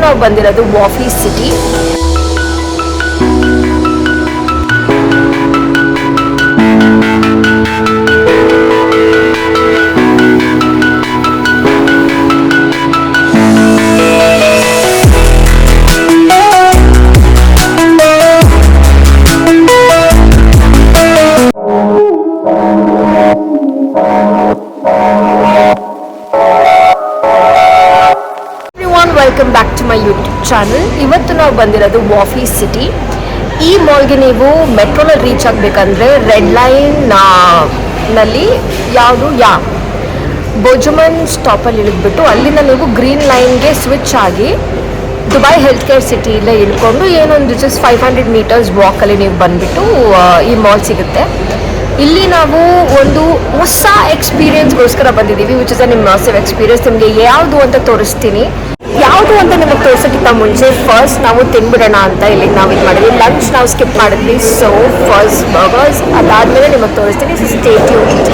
ನಾವು ಬಂದಿರೋದು Wafi city. Welcome back to my YouTube channel. ಇವತ್ತು ನಾವು ಬಂದಿರೋದು ವಾಫಿ ಸಿಟಿ. ಈ ಮಾಲ್ಗೆ ನೀವು ಮೆಟ್ರೋನಲ್ಲಿ ರೀಚ್ ಆಗಬೇಕಂದ್ರೆ ರೆಡ್ ಲೈನ್ ನಲ್ಲಿ ಬೋಜಮನ್ ಸ್ಟಾಪಲ್ಲಿ ಇಳಿದ್ಬಿಟ್ಟು ಅಲ್ಲಿಂದ ನೀವು ಗ್ರೀನ್ ಲೈನ್ಗೆ ಸ್ವಿಚ್ ಆಗಿ ದುಬೈ ಹೆಲ್ತ್ ಕೇರ್ ಸಿಟಿ ಇಲ್ಲೇ ಇಳ್ಕೊಂಡು ಏನೊಂದು ಜಸ್ಟ್ 500 ಮೀಟರ್ಸ್ ವಾಕಲ್ಲಿ ನೀವು ಬಂದುಬಿಟ್ಟು ಈ ಮಾಲ್ ಸಿಗುತ್ತೆ. ಇಲ್ಲಿ ನಾವು ಒಂದು ಹೊಸ ಎಕ್ಸ್ಪೀರಿಯನ್ಸ್ಗೋಸ್ಕರ ಬಂದಿದ್ದೀವಿ, which is an immersive experience. ನಿಮಗೆ ಯಾವುದು ಅಂತ ತೋರಿಸ್ತೀನಿ. ಯಾವುದು ಅಂತ ನಿಮಗೆ ತೋರಿಸೋಕ್ಕಿಂತ ಮುಂಚೆ ಫಸ್ಟ್ ನಾವು ತಿನ್ಬಿಡೋಣ ಅಂತ ಇಲ್ಲಿ ನಾವು ಇದು ಮಾಡಿದ್ವಿ. ಲಂಚ್ ನಾವು ಸ್ಕಿಪ್ ಮಾಡಿದ್ವಿ. ಸೊ ಫಸ್ಟ್ ಬರ್ಗರ್ಸ್, ಅದಾದಮೇಲೆ ನಿಮಗೆ ತೋರಿಸ್ತೀನಿ. Stay tuned.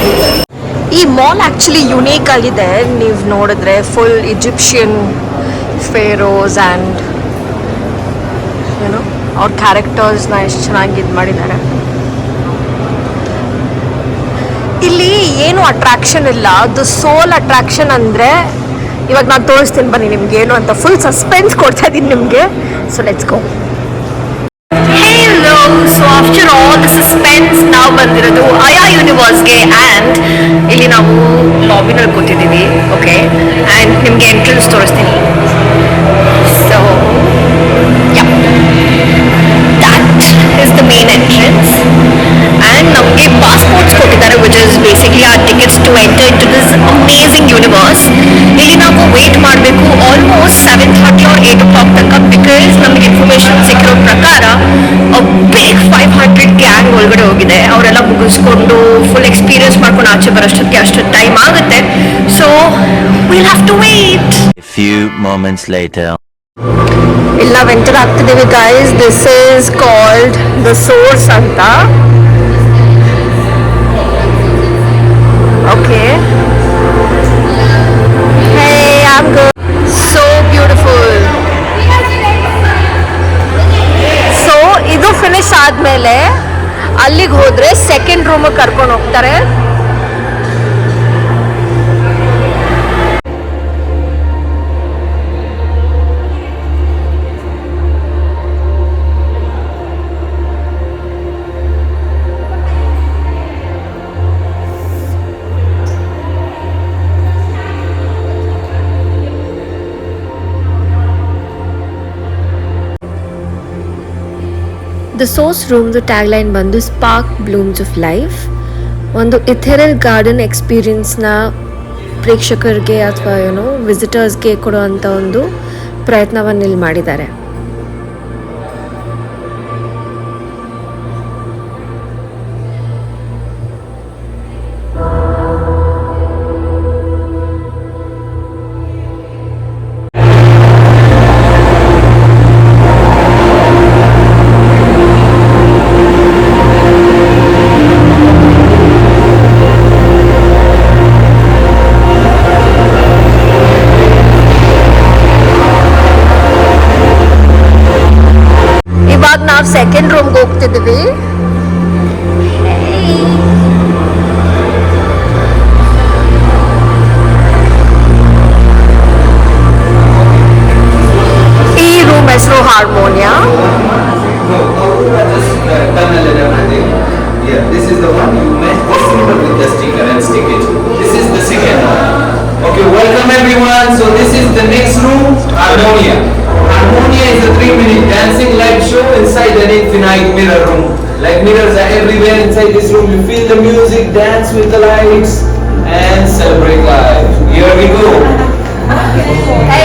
ಈ ಮಾಲ್ ಆ್ಯಕ್ಚುಲಿ ಯುನೀಕ್ ಆಗಿದೆ. ನೀವು ನೋಡಿದ್ರೆ ಫುಲ್ ಈಜಿಪ್ಷಿಯನ್ ಫೇರೋಸ್ ಆ್ಯಂಡ್ ಏನೋ ಅವ್ರ ಕ್ಯಾರೆಕ್ಟರ್ಸ್ನ ಎಷ್ಟು ಚೆನ್ನಾಗಿ ಇದು ಮಾಡಿದ್ದಾರೆ. ಇಲ್ಲಿ ಏನು ಅಟ್ರಾಕ್ಷನ್ ಇಲ್ಲ. ಅದು ಸೋಲ್ ಅಟ್ರಾಕ್ಷನ್ ಅಂದರೆ ಇವಾಗ ನಾನು ತೋರಿಸ್ತೀನಿ ಬನ್ನಿ ನಿಮ್ಗೆ ಏನು ಅಂತ. ಫುಲ್ ಸಸ್ಪೆನ್ಸ್ ಕೊಡ್ತಾ ಇದ್ದೀನಿ ನಿಮಗೆ. So let's go. Hello. So after all the suspense ನಾವು ಬಂದಿರೋದು ಅಯಾ ಯೂನಿವರ್ಸ್ಗೆ ಆ್ಯಂಡ್ ಇಲ್ಲಿ ನಾವು ಲಾಬಿನಲ್ಲಿ ಕೂತಿದ್ದೀವಿ. ಓಕೆ, ಆ್ಯಂಡ್ ನಿಮಗೆ ಎಂಟ್ರೆನ್ಸ್ ತೋರಿಸ್ತೀನಿ. So that is the main entrance and ನಮಗೆ ಪಾಸ್ಪೋರ್ಟ್ಸ್ ಕೊಟ್ಟಿದ್ದಾರೆ, which is basically our tickets to enter into this amazing universe. ಇಲ್ಲಿ ನಾವು ವೇಟ್ ಮಾಡಬೇಕು ಆಲ್ಮೋಸ್ಟ್ 7:30 or 8 o'clock ತನಕ, ಬಿಕಾಸ್ ನಮಗೆ ಇನ್ಫಾರ್ಮೇಶನ್ ಸಿಕ್ಕಿರೋ ಪ್ರಕಾರ ಬಿಗ್ 500 ಗ್ಯಾಂಗ್ ಒಳಗಡೆ ಹೋಗಿದೆ. ಅವರೆಲ್ಲ ಮುಗಿಸ್ಕೊಂಡು ಫುಲ್ ಎಕ್ಸ್ಪೀರಿಯನ್ಸ್ ಮಾಡ್ಕೊಂಡು ಆಚೆ ಬರೋಷ್ಟೊತ್ತಿಗೆ ಅಷ್ಟು ಟೈಮ್ ಆಗುತ್ತೆ. So we'll have to wait. A few moments later. ಇಲ್ಲಿ ನಾವು ಎಂಟರ್ ಆಗ್ತಿದ್ದೀವಿ guys. This is called the source ಅಂತ. Okay, hey I am good. So beautiful. So ಇದು ಫಿನಿಶ್ ಆದಮೇಲೆ ಅಲ್ಲಿಗೆ ಹೋದರೆ ಸೆಕೆಂಡ್ ರೂಮಿಗೆ ಕರ್ಕೊಂಡು ಹೋಗ್ತಾರೆ. ದ ಸೋರ್ಸ್ ರೂಮ್ದು ಟ್ಯಾಗ್ಲೈನ್ ಬಂದು ಸ್ಪಾರ್ಕ್ ಬ್ಲೂಮ್ಸ್ ಆಫ್ ಲೈಫ್. ಒಂದು ಇಥೆರಲ್ ಗಾರ್ಡನ್ ಎಕ್ಸ್ಪೀರಿಯನ್ಸ್ನ ಪ್ರೇಕ್ಷಕರಿಗೆ ಅಥವಾ ಏನೋ ವಿಸಿಟರ್ಸ್ಗೆ ಕೊಡುವಂಥ ಒಂದು ಪ್ರಯತ್ನವನ್ನು ಇಲ್ಲಿ ಮಾಡಿದ್ದಾರೆ. ನಾವು ಸೆಕೆಂಡ್ ರೂಮ್ಗೆ ಹೋಗ್ತಿದ್ದೀವಿ. ಈ ರೂಮ್ ಹೆಸರು ಹಾರ್ಮೋನಿಯಾ. This is the one you met the symbol with the sticker and stick it. This is the second one. Okay, welcome everyone. So this is the next room, Harmonia. Harmonia is a 3-minute dancing live show inside an infinite mirror room. Like mirrors are everywhere inside this room. You feel the music, dance with the lights, and celebrate life. Here we go. Hey.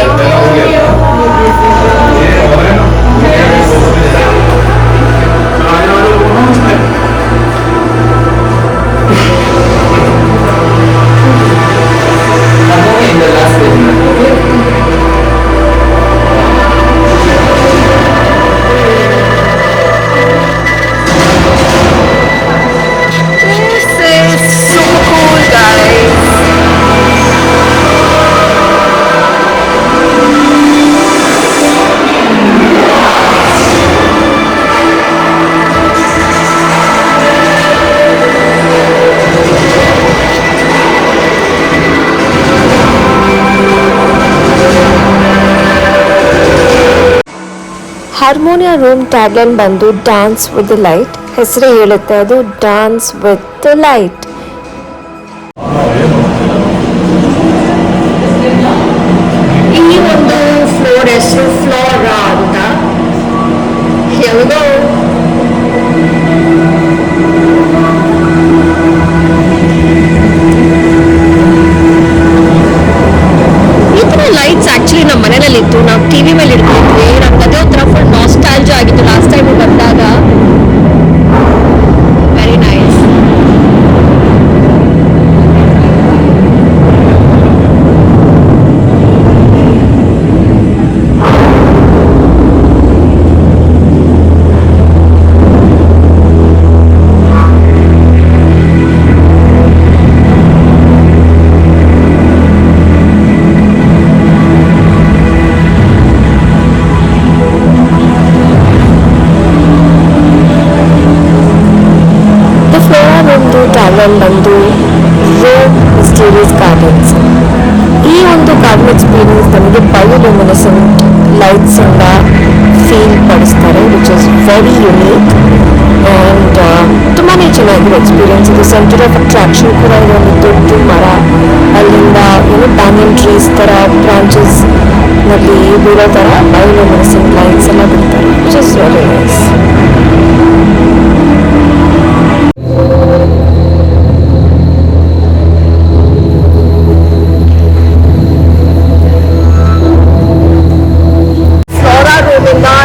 Harmonia room tagline ಬಂದು dance with the light. ಹೆಸರೇ ಹೇಳುತ್ತೆ, ಅದು dance with the light. ಈ ಒಂದು floor ಹೆಸರು flora ಅಂತ. ಯಾವುದೋ ಈ ಥರ ಲೈಟ್ಸ್ ಆಕ್ಚುಲಿ ನಮ್ಮ ಮನೆಯಲ್ಲಿ ಇತ್ತು. ನಾವು ಟಿವಿ ಮೇಲೆ ಇಟ್ಕೊಂಡಿದ್ವಿ. ನಮ್ಗೆ ಅದೇ ಒಂಥರ ಫುಲ್ ನಾಸ್ಟಾಲ್ಜಿಯಾ ಆಗಿತ್ತು ಲಾಸ್ಟ್ ಟೈಮ್ ಬಂದಾಗ. Very nice. ಬಂದು ರೋಮ್ ಮಿಸ್ಟೀರಿಯಸ್ ಗಾರ್ಡನ್ಸ್. ಈ ಒಂದು ಗಾರ್ಡನ್ ಎಕ್ಸ್ಪೀರಿಯನ್ಸ್ ನಮಗೆ ಬಯೋಲ್ಯೂಮಿನೆಸೆಂಟ್ ಲೈಟ್ಸ್ ಇಂದ ಫೀಲ್ ಪಡಿಸ್ತಾರೆ, which is very unique and ತುಂಬಾ ಚೆನ್ನಾಗಿದೆ ಎಕ್ಸ್ಪೀರಿಯನ್ಸ್. ಇದು ಸೆಂಟರ್ ಆಫ್ ಅಟ್ರಾಕ್ಷನ್ ಕೂಡ ಇದೆ. ಒಂದು ದೊಡ್ಡ ಮರ, ಅಲ್ಲಿಂದ ಏನು ಬ್ಯಾನಿಯನ್ ಟ್ರೀಸ್ ಥರ ಬ್ರಾಂಚಸ್ ನಲ್ಲಿ ಬೀಳೋ ಥರ ಬಯೋಲ್ಯೂಮಿನೆಸೆಂಟ್ ಲೈಟ್ಸ್ ಎಲ್ಲ ಬಿಡ್ತಾರೆ, ವಿಚ್ ಇಸ್ ವೆರಿ ನೈಸ್.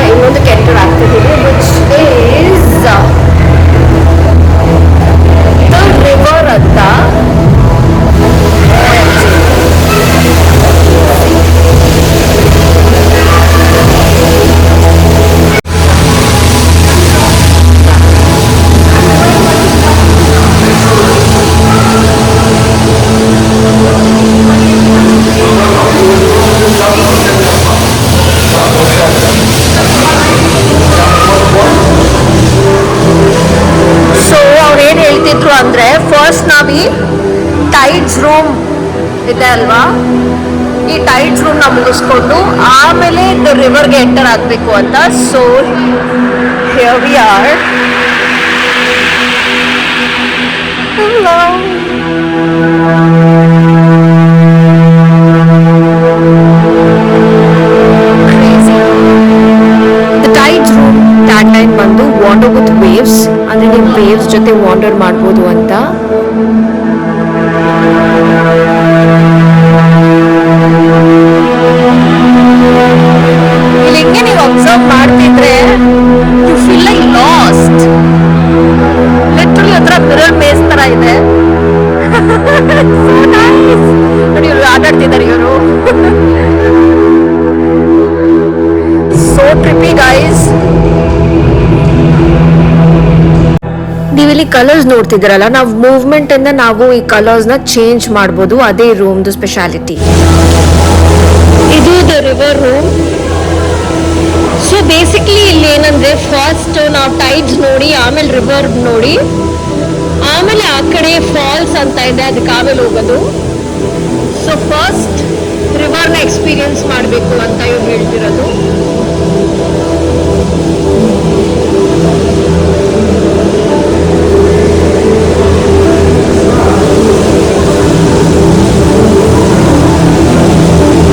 ಇನ್ನೊಂದು Shettar ಆಗ್ತಿದ್ದೀವಿ, which is the river ಅಂತ. ಅಂದ್ರೆ ಫಸ್ಟ್ ನಾವೀ ಟೈಡ್ಸ್ ರೂಮ್ ಇದೆ ಅಲ್ವಾ, ಈ ಟೈಡ್ಸ್ ರೂಮ್ ನ ಮುಗಿಸ್ಕೊಂಡು ಆಮೇಲೆ ರಿವರ್ಗೆ ಎಂಟರ್ ಆಗಬೇಕು ಅಂತ. So here we are. Tagline ಬಂದು ವಾಂಡರ್ ವಿತ್ ವೇವ್ಸ್, ಅಂದ್ರೆ ನೀವು ವೇವ್ಸ್ ಜೊತೆ ವಾಂಡರ್ ಮಾಡ್ಬೋದು ಅಂತ. ಇಲ್ಲಿ ಹಿಂಗೆ ನೀವು ಅಬ್ಸರ್ವ್ ಮಾಡ್ತಿದ್ರೆ you feel like lost. Literally ಒಂಥರ ಮಿರರ್ ಮೇಸ್ ತರ ಇದೆ. ನೋಡಿ ಇವರು ಆಟಾಡ್ತಿದ್ದಾರೆ ಇವರು. So trippy guys. ನೀವಿಲ್ಲಿ ಕಲರ್ಸ್ ನೋಡ್ತಿದ್ದೀರಲ್ಲ, ನಾವು ಮೂವ್ಮೆಂಟ್ ಇಂದ ನಾವು ಈ ಕಲರ್ಸ್ ನ ಚೇಂಜ್ ಮಾಡ್ಬೋದು. ಅದೇ ರೂಮ್ದು ಸ್ಪೆಷಾಲಿಟಿ. ಇದು the river room. So basically ಇಲ್ಲಿ ಏನಂದ್ರೆ ಫಸ್ಟ್ ನಾವು ಟೈಡ್ಸ್ ನೋಡಿ, ಆಮೇಲೆ ರಿವರ್ ನೋಡಿ, ಆಮೇಲೆ ಆ ಕಡೆ ಫಾಲ್ಸ್ ಅಂತ ಇದೆ, ಅದಕ್ಕೆ ಆಮೇಲೆ ಹೋಗೋದು. ಸೊ ಫಸ್ಟ್ ರಿವರ್ನ ಎಕ್ಸ್ಪೀರಿಯನ್ಸ್ ಮಾಡಬೇಕು ಅಂತ ಇವ್ರು ಹೇಳ್ತಿರೋದು.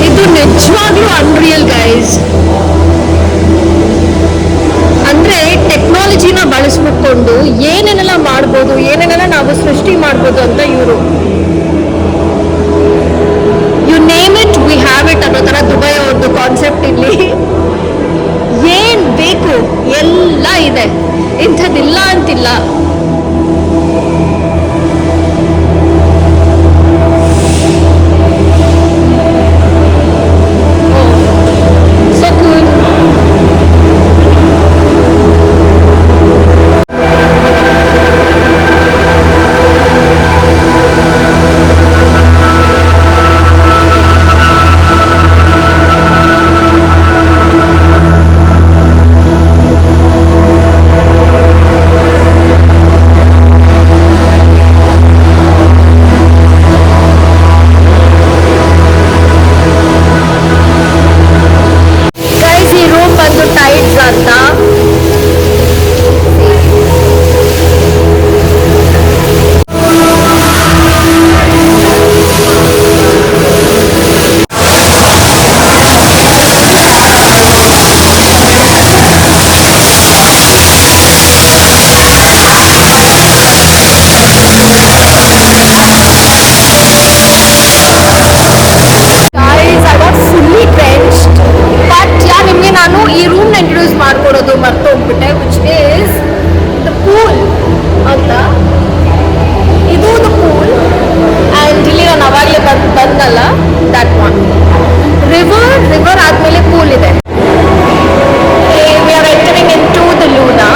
ಇದು ನಿಜವಾಗ್ಲೂ ಅನ್ರಿಯಲ್ ಗೈಸ್. ಅಂದ್ರೆ ಟೆಕ್ನಾಲಜಿನ ಬಳಸ್ಬಿಟ್ಕೊಂಡು ಏನೇನೆಲ್ಲ ಮಾಡ್ಬೋದು, ಏನೇನೆಲ್ಲ ನಾವು ಸೃಷ್ಟಿ ಮಾಡ್ಬೋದು ಅಂತ ಇವರು you name it we have it ಅನ್ನೋ ತರ ದುಬೈ ಒಂದು ಕಾನ್ಸೆಪ್ಟ್. ಇಲ್ಲಿ ಏನ್ ಬೇಕು ಎಲ್ಲ ಇದೆ, ಇಂಥದ್ದಿಲ್ಲ ಅಂತಿಲ್ಲ. ಮಾಡ್ಕೊಡೋದು ಮರ್ತೋಗ್ಬಿಟ್ಟೆ, ವಿಚ್ ಈಸ್ ದ ಪೂಲ್ ಅಂತ. ಇದು ದ ಪೂಲ್ ಆ್ಯಂಡ್ ಇಲ್ಲಿ ನಾನು ಅವಾಗಲೇ ಬಂದಲ್ಲ, ದಟ್ ಒನ್. ರಿವರ್ ಆದಮೇಲೆ ಪೂಲ್ ಇದೆ. We are entering into the Luna.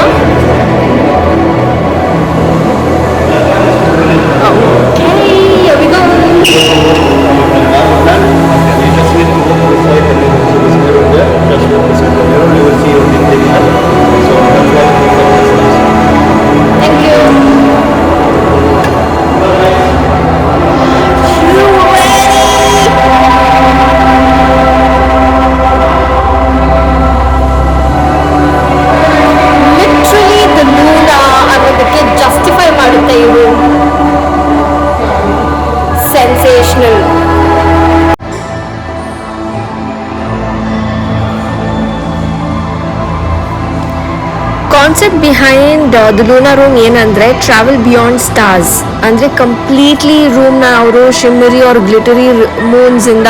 Concept behind the Luna room ಏನಂದರೆ ಟ್ರಾವೆಲ್ ಬಿಯಾಂಡ್ ಸ್ಟಾರ್ಸ್. ಅಂದರೆ ಕಂಪ್ಲೀಟ್ಲಿ ರೂಮ್ನ ಅವರು ಶಿಮ್ಮರಿ ಆರ್ ಗ್ಲಿಟರಿ ಮೂನ್ಸಿಂದ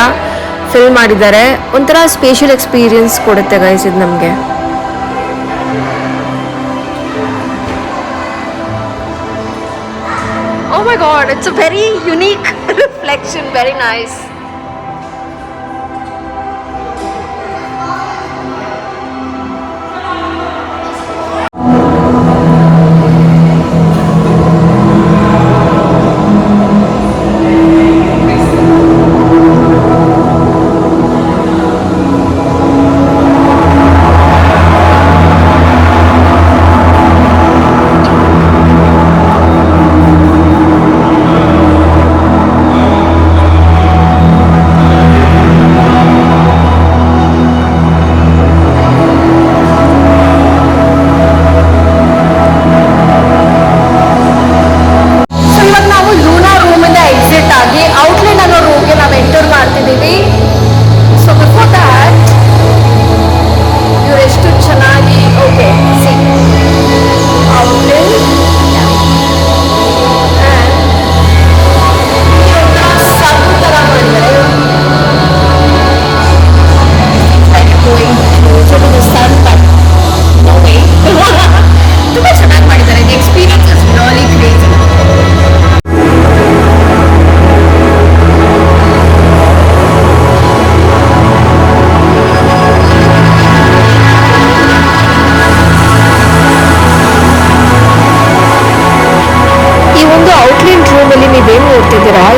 ಫಿಲ್ ಮಾಡಿದ್ದಾರೆ. ಒಂಥರ ಸ್ಪೇಷಿಯಲ್ ಎಕ್ಸ್ಪೀರಿಯನ್ಸ್ ಕೊಡುತ್ತೆ ಗೈಸ್ ಇದು ನಮಗೆ. Oh my god, it's a very unique reflection, very nice.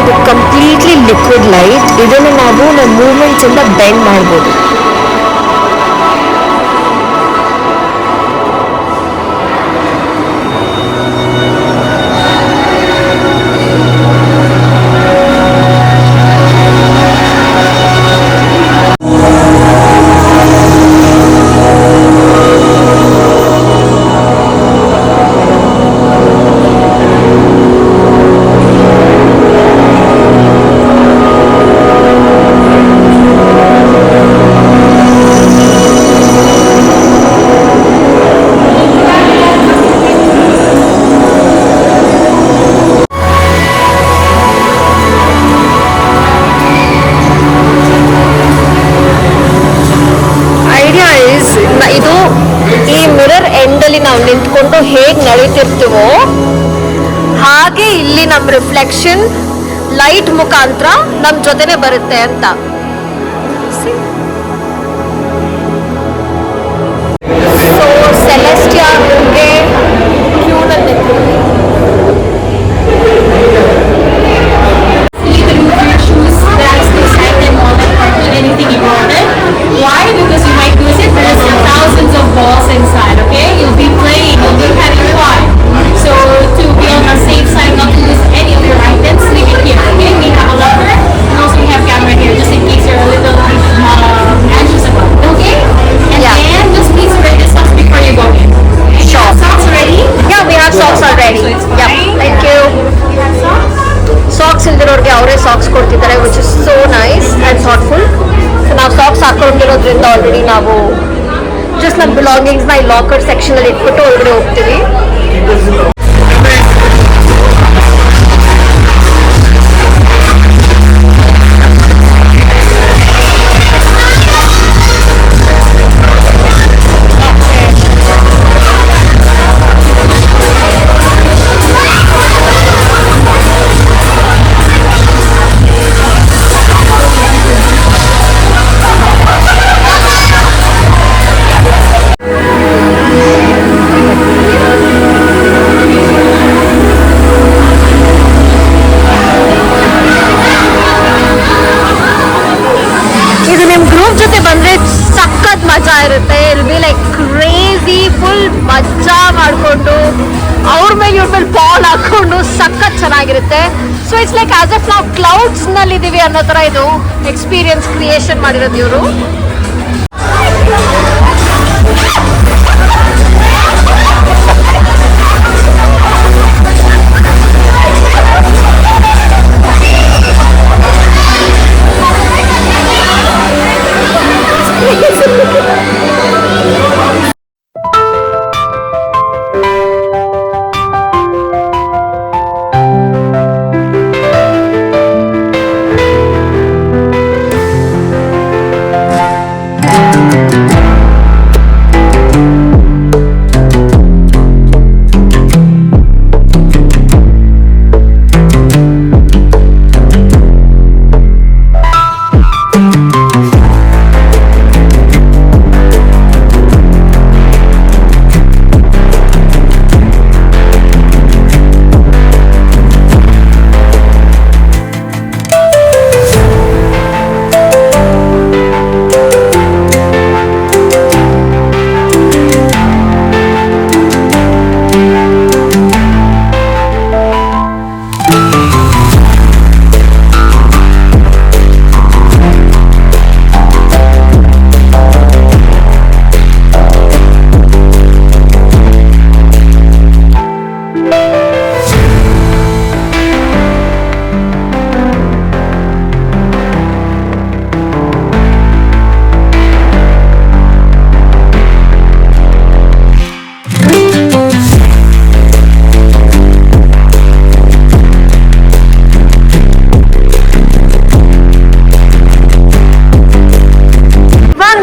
ಇದು ಕಂಪ್ಲೀಟ್ಲಿ ಲಿಕ್ವಿಡ್ ಲೈಟ್. ಇದನ್ನು ನಾವು ನಮ್ಮ ಮೂವ್ಮೆಂಟ್ಸ್ ಇಂದ ಬೆಂಡ್ ಮಾಡ್ಬೋದು. ಇದು ಈ ಮಿರರ್ ಎಂಡಲ್ಲಿ ನಾವು ನಿಂತ್ಕೊಂಡು ಹೇಗೆ ನಡೀತಿರ್ತೀವೋ ಹಾಗೆ ಇಲ್ಲಿ ನಮ್ಮ ರಿಫ್ಲೆಕ್ಷನ್ ಲೈಟ್ ಮುಖಾಂತರ ನಮ್ಮ ಜೊತೆನೆ ಬರುತ್ತೆ ಅಂತ. ಸೊ ಸೆಲೆಸ್ಟಿಯಾ ರೂಮ್ಗೆ ಕ್ಯೂನಲ್ಲಿ ನಿಂತಿದ್ದೀವಿ. Anything you wanted. Why? Because you might use it. There's thousands of balls inside. Okay, you'll be playing, you'll be having fun. So to be on the safe side, not to lose any of your items, leave it here. Okay, we have a locker and also we have camera here just in case you're a little anxious about it. Okay, and then just please wear the socks before you go in. Okay? Sure. Socks ready? Yeah, we have socks already. So it's Yeah, fine. thank you. You have socks? Socks ಇಲ್ದಿರೋರಿಗೆ ಅವರೇ socks ಕೊಡ್ತಿದ್ದಾರೆ, which is so nice and thoughtful. So ನಾವು socks ಹಾಕೊಂಡಿರೋದ್ರಿಂದ already ನಾವು just ನಮ್ಮ ಬಿಲಾಂಗಿಂಗ್ಸ್ನ ಈ locker ಸೆಕ್ಷನಲ್ಲಿ ಇಟ್ಬಿಟ್ಟು ಒಳಗಡೆ ಹೋಗ್ತೀವಿ. ಮಜಾ ಇರುತ್ತೆ. ಇಲ್ ಬಿ ಲೈಕ್ ಕ್ರೇಜಿ, ಫುಲ್ ಮಜಾ ಮಾಡಿಕೊಂಡು ಅವ್ರ ಮೇಲೆ ಇವ್ರ ಮೇಲೆ ಬಾಲ್ ಹಾಕೊಂಡು ಸಖತ್ ಚೆನ್ನಾಗಿರುತ್ತೆ. So it's like as F ನಾವು ಕ್ಲೌಡ್ಸ್ನಲ್ಲಿ ಇದ್ದೀವಿ ಅನ್ನೋ ಥರ ಇದು ಎಕ್ಸ್ಪೀರಿಯನ್ಸ್ ಕ್ರಿಯೇಷನ್ ಮಾಡಿರೋದು ಇವರು.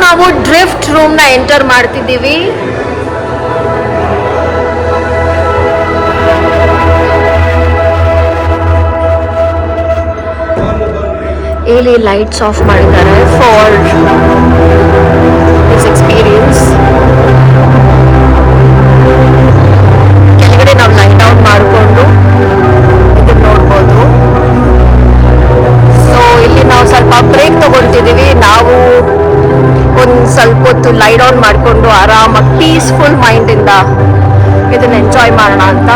ನಾವು ಡ್ರಿಫ್ಟ್ ರೂಮ್ನ ಎಂಟರ್ ಮಾಡ್ತಿದ್ದೀವಿ. ಇಲ್ಲಿ ಲೈಟ್ಸ್ ಆಫ್ ಮಾಡಿದ್ದಾರೆ ಫಾರ್ ದಿಸ್ ಎಕ್ಸ್ಪೀರಿಯನ್ಸ್. ಕೆಳಗಡೆ ನಾವು ಲೈಟ್ ಔಟ್ ಮಾಡಿಕೊಂಡು ಇದನ್ನ ನೋಡ್ಬೋದು. ಸೊ ಇಲ್ಲಿ ನಾವು ಸ್ವಲ್ಪ ಬ್ರೇಕ್ ತಗೊಳ್ತಿದ್ದೀವಿ. ನಾವು ಒಂದು ಸ್ವಲ್ಪ ಹೊತ್ತು ಲೈಟ್ ಆನ್ ಮಾಡಿಕೊಂಡು ಆರಾಮಾಗಿ ಪೀಸ್ಫುಲ್ ಮೈಂಡಿಂದ ಇದನ್ನ ಎಂಜಾಯ್ ಮಾಡೋಣ ಅಂತ.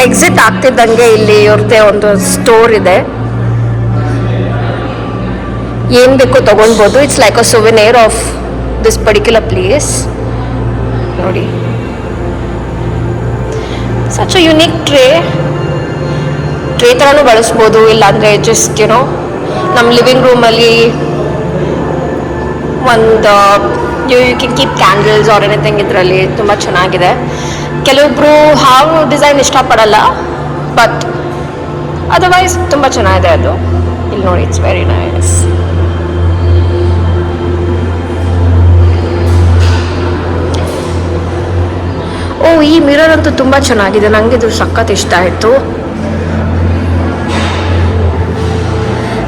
ಎಕ್ಸಿಟ್ ಆಗ್ತಿದ್ದಂಗೆ ಇಲ್ಲಿ ಇವ್ರದ್ದೇ ಒಂದು ಸ್ಟೋರ್ ಇದೆ. ಏನು ಬೇಕೋ ತಗೊಳ್ಬೋದು. It's like a souvenir of this particular place. ನೋಡಿ, ಸಚ್ ಅ ಯುನೀಕ್ ಟ್ರೇ ಥರನೂ ಬಳಸ್ಬೋದು. ಇಲ್ಲಾಂದರೆ ಜಸ್ಟ್ ಯುನೋ ನಮ್ಮ ಲಿವಿಂಗ್ ರೂಮಲ್ಲಿ ಒಂದು you can keep candles or anything. ಇದರಲ್ಲಿ ತುಂಬ ಚೆನ್ನಾಗಿದೆ. ಕೆಲವೊಬ್ರು ಹಾವು ಡಿಸೈನ್ ಇಷ್ಟಪಡಲ್ಲ, ಬಟ್ ಅದರ್ವೈಸ್ ತುಂಬ ಚೆನ್ನಾಗಿದೆ ಅದು. ಇಲ್ಲಿ ನೋಡಿ, ಇಟ್ಸ್ ವೆರಿ ನೈಸ್. ಓ, ಈ ಮಿರರ್ ಅಂತೂ ತುಂಬ ಚೆನ್ನಾಗಿದೆ. ನನಗೆ ಇದು ಸಖತ್ ಇಷ್ಟ ಆಯಿತು.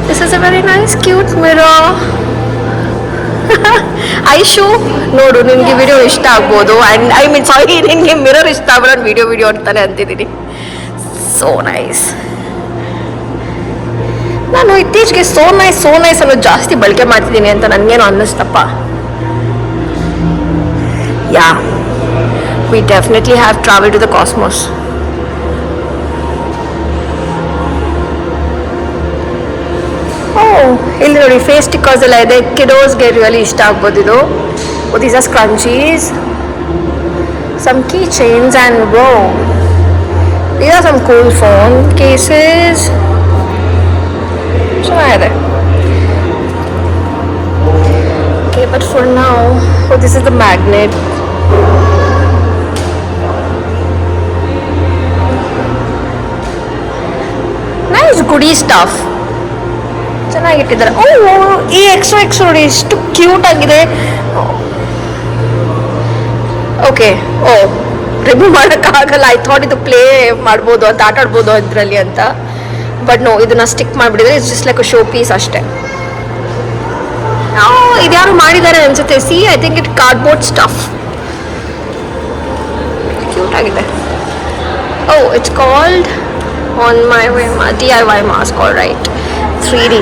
This is a very nice cute mirror. Aishu ನೋಡು, ನಿನಗೆ ವಿಡಿಯೋ ಇಷ್ಟ ಆಗ್ಬೋದು. ಆ್ಯಂಡ್ ಐ ಮೀನ್ ಸಾರಿ, ನಿನಗೆ ಮಿರರ್ ಇಷ್ಟ ಆಗ್ಬೋದು, ವಿಡಿಯೋ ಅಂತಾನೆ ಅಂತಿದ್ದೀನಿ. So nice. ನಾನು ಇತ್ತೀಚೆಗೆ ಸೋ ನೈಸ್ ಅನ್ನೋದು ಜಾಸ್ತಿ ಬಳಕೆ ಮಾಡ್ತಿದ್ದೀನಿ ಅಂತ ನನಗೇನು ಅನ್ನಿಸ್ತಪ್ಪ. Yeah, we definitely have travel to the cosmos. ಇಲ್ಲಿ ನೋಡಿ ಫೇಸ್ ಸ್ಟಿಕ್ಕರ್ಸ್ ಎಲ್ಲ ಇದೆ. ಕಿಡೋಸ್ಗೆ ರಿಯಲಿ ಇಷ್ಟ ಆಗ್ಬೋದು ಇದು. These are scrunchies, some key chains and whoa, these are some cool phone cases. ಚೆನ್ನಾಗಿದೆ. Okay, but for now, this is the magnet. Nice goodie stuff. ಚೆನ್ನಾಗಿಟ್ಟಿದ್ದಾರೆ. ಈ ಎಕ್ಸ್ ನೋಡಿ ಎಷ್ಟು ಕ್ಯೂಟ್ ಆಗಿದೆ. ಓಕೆ, ರಿಮೂವ್ ಮಾಡೋಕ್ಕಾಗಲ್ಲ. ಐ ಥಾಟ್ ಇದು play ಮಾಡ್ಬೋದು ಅಂತ, ಆಟ ಆಡ್ಬೋದು ಇದರಲ್ಲಿ ಅಂತ. ಬಟ್ ನೋ, ಇದನ್ನ ಸ್ಟಿಕ್ ಮಾಡಿಬಿಡಿದ್ರೆ it's just like a show piece ಅಷ್ಟೇ. ಇದ್ಯಾರು ಮಾಡಿದ್ದಾರೆ ಅನ್ಸುತ್ತೆ. See, I think it cardboard stuff. Cute ಆಗಿದೆ. It's called on my way DIY mask, all right. 3D,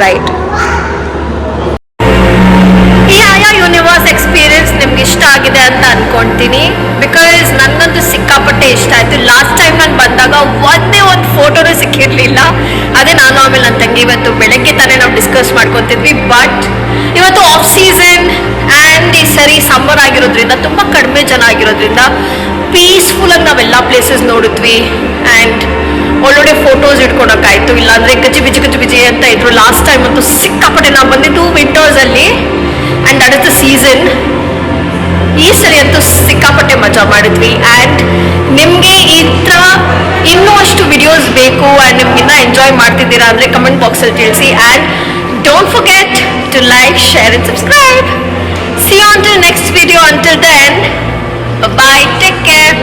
right. ಈ ಆಯಾ ಯೂನಿವರ್ಸ್ ಎಕ್ಸ್ಪೀರಿಯನ್ಸ್ ನಿಮ್ಗೆ ಇಷ್ಟ ಆಗಿದೆ ಅಂತ ಅನ್ಕೊಂತೀನಿ. ಬಿಕಾಸ್ ನನ್ನಂತೂ ಸಿಕ್ಕಾಪಟ್ಟೆ ಇಷ್ಟ ಆಯಿತು. ಲಾಸ್ಟ್ ಟೈಮ್ ನಾನು ಬಂದಾಗ ಒಂದೇ ಒಂದು ಫೋಟೋನೂ ಸಿಕ್ಕಿರಲಿಲ್ಲ. ಅದೇ ನಾನು ಆಮೇಲೆ ನನ್ನ ತಂಗಿ ಇವತ್ತು ಬೆಳಗ್ಗೆ ತಾನೇ ನಾವು ಡಿಸ್ಕಸ್ ಮಾಡ್ಕೊತಿದ್ವಿ. ಬಟ್ ಇವತ್ತು ಆಫ್ ಸೀಸನ್ ಆ್ಯಂಡ್ ಈ ಸರಿ ಸಮ್ಮರ್ ಆಗಿರೋದ್ರಿಂದ ತುಂಬ ಕಡಿಮೆ ಜನ ಆಗಿರೋದ್ರಿಂದ ಪೀಸ್ಫುಲ್ಲಾಗಿ ನಾವೆಲ್ಲ ಪ್ಲೇಸಸ್ ನೋಡಿದ್ವಿ. ಆ್ಯಂಡ್ ಒಳ್ಳೊಳ್ಳೆ ಫೋಟೋಸ್ ಇಟ್ಕೊಳಕ್ಕಾಯ್ತು. ಇಲ್ಲಾಂದರೆ ಗಜಿ ಬಿಜಿ ಅಂತ ಇದ್ರು. ಲಾಸ್ಟ್ ಟೈಮ್ ಅಂತೂ ಸಿಕ್ಕಾಪಟ್ಟೆ ನಾವು ಬಂದಿದ್ದು ವಿಂಟರ್ಸಲ್ಲಿ, and that is the season. ಈ ಸರಿ ಅಂತೂ ಸಿಕ್ಕಾಪಟ್ಟೆ ಮಜಾ ಮಾಡಿದ್ವಿ. ಆ್ಯಂಡ್ ನಿಮಗೆ ಈ ಥರ ಇನ್ನೂ ಅಷ್ಟು ವಿಡಿಯೋಸ್ ಬೇಕು ಆ್ಯಂಡ್ ನಿಮ್ಗಿನ್ನ ಎಂಜಾಯ್ ಮಾಡ್ತಿದ್ದೀರಾ ಅಂದರೆ ಕಮೆಂಟ್ ಬಾಕ್ಸಲ್ಲಿ ತಿಳಿಸಿ. And don't forget to like, share and subscribe. See you on to the next video. Until then, bye-bye, take care.